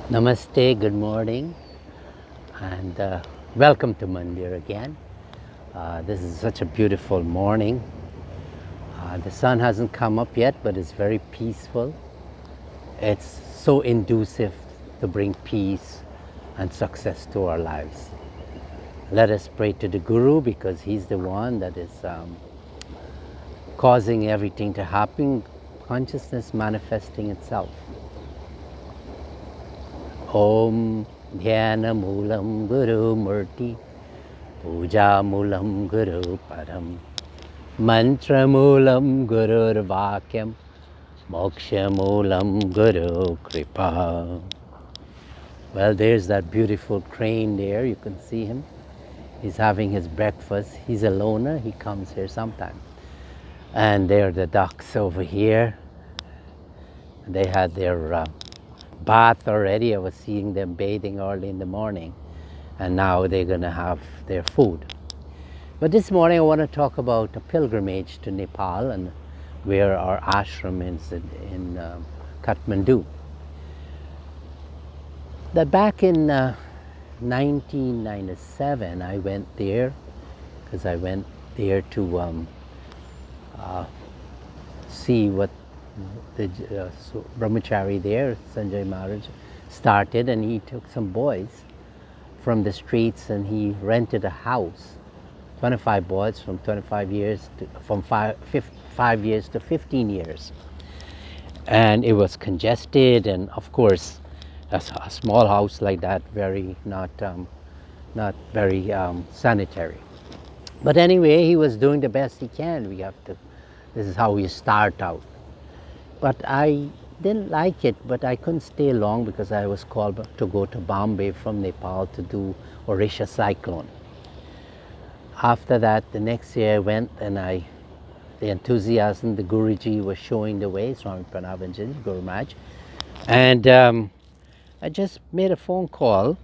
Namaste, good morning, and welcome to Mandir again. This is such a beautiful morning. The sun hasn't come up yet, but it's very peaceful. It's so inducive to bring peace and success to our lives. Let us pray to the Guru, because he's the one that is causing everything to happen, consciousness manifesting itself. Om Dhyana Moolam Guru Murti Puja Moolam Guru Param Mantra Moolam Guru Vakyam Moksha Moolam Guru Kripa. Well, there's that beautiful crane there. You can see him. He's having his breakfast. He's a loner. He comes here sometime. And there are the ducks over here. They had their bath already. I was seeing them bathing early in the morning, and now they're going to have their food. But this morning I want to talk about a pilgrimage to Nepal and where our ashram is in Kathmandu. That back in 1997 I went there, because I went there to see what the brahmachari there, Sanjay Maharaj, started, and he took some boys from the streets and he rented a house. 25 boys from 25 years to, from 5 years to 15 years. And it was congested, and of course a small house like that, very not very sanitary. But anyway, he was doing the best he can. This is how we start out. But I didn't like it, but I couldn't stay long because I was called to go to Bombay from Nepal to do Orisha cyclone. After that, the next year I went, and the enthusiasm, the Guruji was showing the way, swami Parameshananda, Guru Maharaj, and I just made a phone call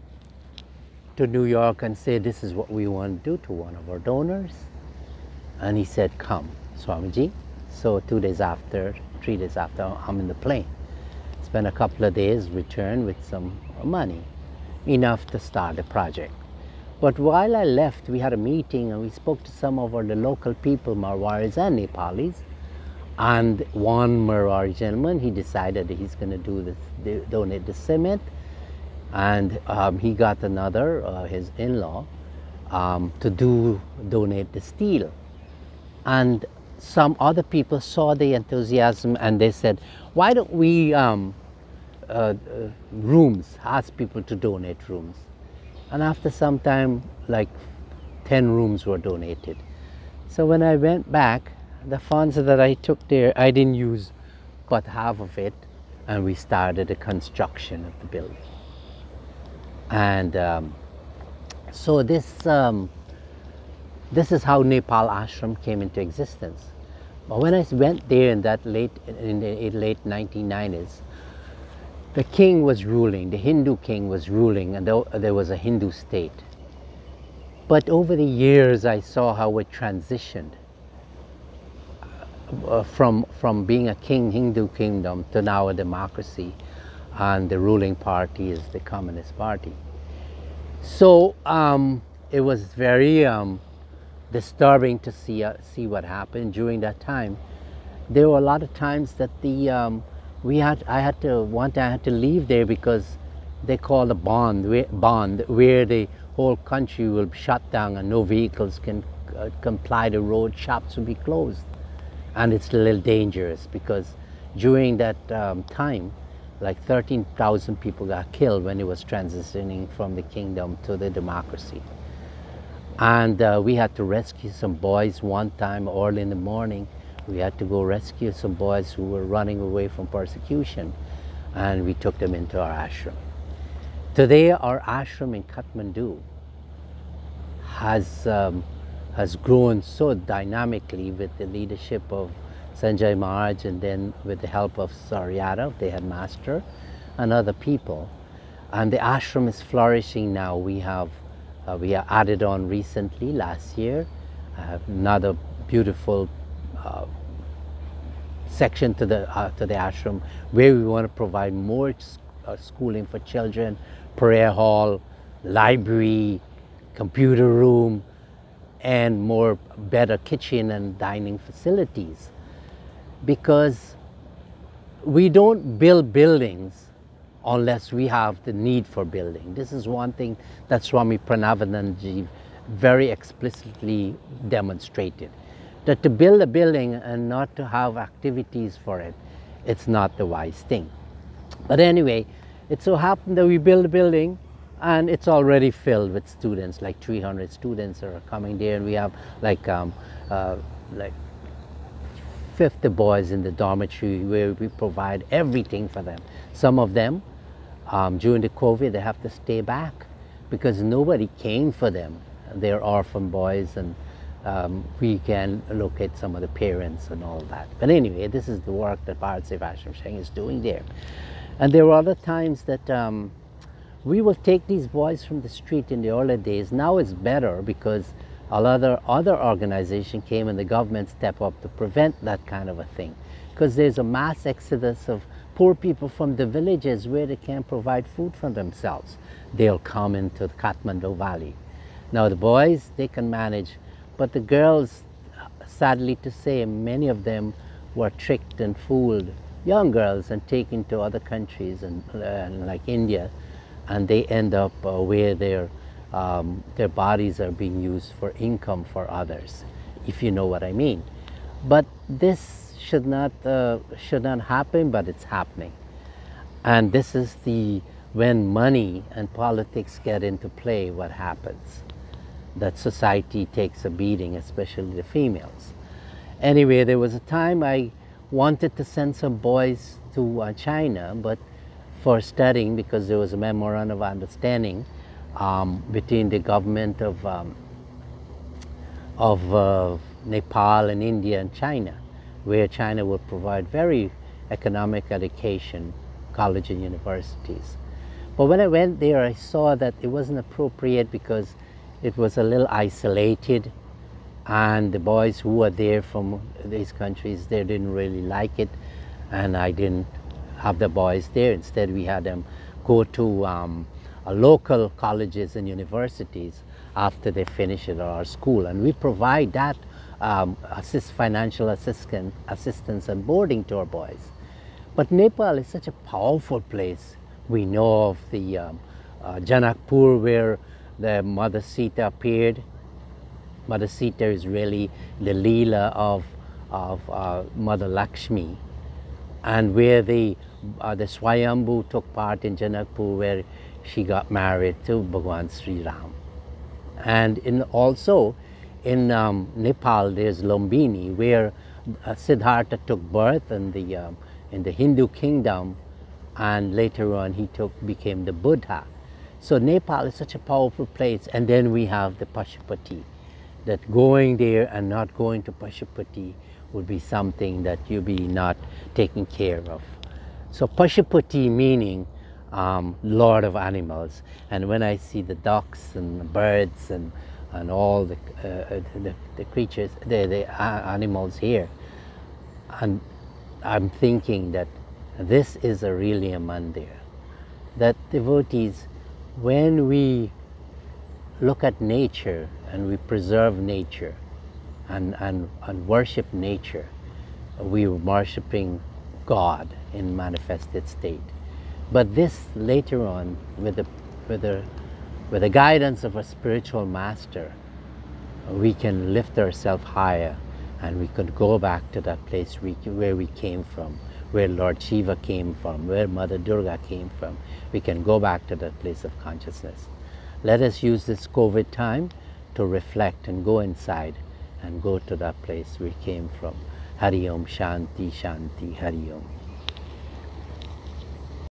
to New York and said, this is what we want to do to one of our donors. And he said, come, Swamiji. So 3 days after, I'm in the plane. Spent a couple of days, returned with some money, enough to start the project. But while I left, we had a meeting and we spoke to some of the local people, Marwaris and Nepalis. And one Marwari gentleman, he decided that he's going to do this, donate the cement. And he got another, his in-law, to donate the steel. And some other people saw the enthusiasm and they said, why don't we rooms, ask people to donate rooms. And after some time, like 10 rooms were donated. So when I went back, the funds that I took there, I didn't use but half of it, and we started the construction of the building. And so this is how Nepal ashram came into existence. But when I went there in the late 1990s, the king was ruling, the Hindu king was ruling, and there was a Hindu state. But over the years I saw how it transitioned from being a Hindu kingdom to now a democracy, and the ruling party is the Communist Party. So it was very disturbing to see what happened during that time. There were a lot of times that I had to leave there because they called a bond where the whole country will be shut down and no vehicles can ply the road, shops will be closed. And it's a little dangerous because during that time, like 13,000 people got killed when it was transitioning from the kingdom to the democracy. And we had to rescue some boys one time early in the morning. We had to go rescue some boys who were running away from persecution, and we took them into our ashram. Today our ashram in Kathmandu has grown so dynamically with the leadership of Sanjay Maharaj, and then with the help of Sir Yadav, the headmaster, and other people. And the ashram is flourishing now. We have added on recently, last year, another beautiful section to the ashram where we want to provide more schooling for children, prayer hall, library, computer room, and more better kitchen and dining facilities. Because we don't build buildings unless we have the need for building. This is one thing that Swami Parameshananda very explicitly demonstrated. That to build a building and not to have activities for it, it's not the wise thing. But anyway, it so happened that we built a building and it's already filled with students, like 300 students are coming there, and we have like 50 boys in the dormitory where we provide everything for them. Some of them, during the COVID, they have to stay back because nobody came for them. They're orphan boys, and we can locate some of the parents and all that. But anyway, this is the work that Bharat Sevashtam is doing there. And there were other times that we will take these boys from the street in the early days. Now it's better because a lot of other organizations came and the government stepped up to prevent that kind of a thing. Because there's a mass exodus of poor people from the villages where they can't provide food for themselves. They'll come into the Kathmandu Valley. Now the boys, they can manage, but the girls, sadly to say, many of them were tricked and fooled, young girls, and taken to other countries and like India, and they end up where their bodies are being used for income for others, if you know what I mean. But this should not happen, but it's happening. And this is when money and politics get into play, what happens. That society takes a beating, especially the females. Anyway, there was a time I wanted to send some boys to China, but for studying, because there was a memorandum of understanding between the government of Nepal and India and China, where China will provide very economic education, college and universities. But when I went there, I saw that it wasn't appropriate because it was a little isolated, and the boys who were there from these countries, they didn't really like it, and I didn't have the boys there. Instead, we had them go to local colleges and universities after they finish at our school, and we provide that financial assistance and boarding to our boys. But Nepal is such a powerful place. We know of the Janakpur, where the Mother Sita appeared. Mother Sita is really the Leela of Mother Lakshmi, and where the Swayambhu took part in Janakpur, where she got married to Bhagwan Sri Ram. And also in Nepal, there's Lumbini, where Siddhartha took birth in the Hindu kingdom, and later on he became the Buddha. So Nepal is such a powerful place. And then we have the Pashupati, that going there and not going to Pashupati would be something that you be not taken care of. So Pashupati meaning Lord of animals. And when I see the ducks and the birds and all the creatures, the animals here, and I'm thinking that this is really a mandir. That devotees, when we look at nature and we preserve nature and worship nature, we are worshiping God in manifested state. But this later on, with the guidance of a spiritual master, we can lift ourselves higher, and we could go back to that place where we came from, where Lord Shiva came from, where Mother Durga came from. We can go back to that place of consciousness. Let us use this COVID time to reflect and go inside and go to that place we came from. Hari Om, Shanti, Shanti, Hari Om.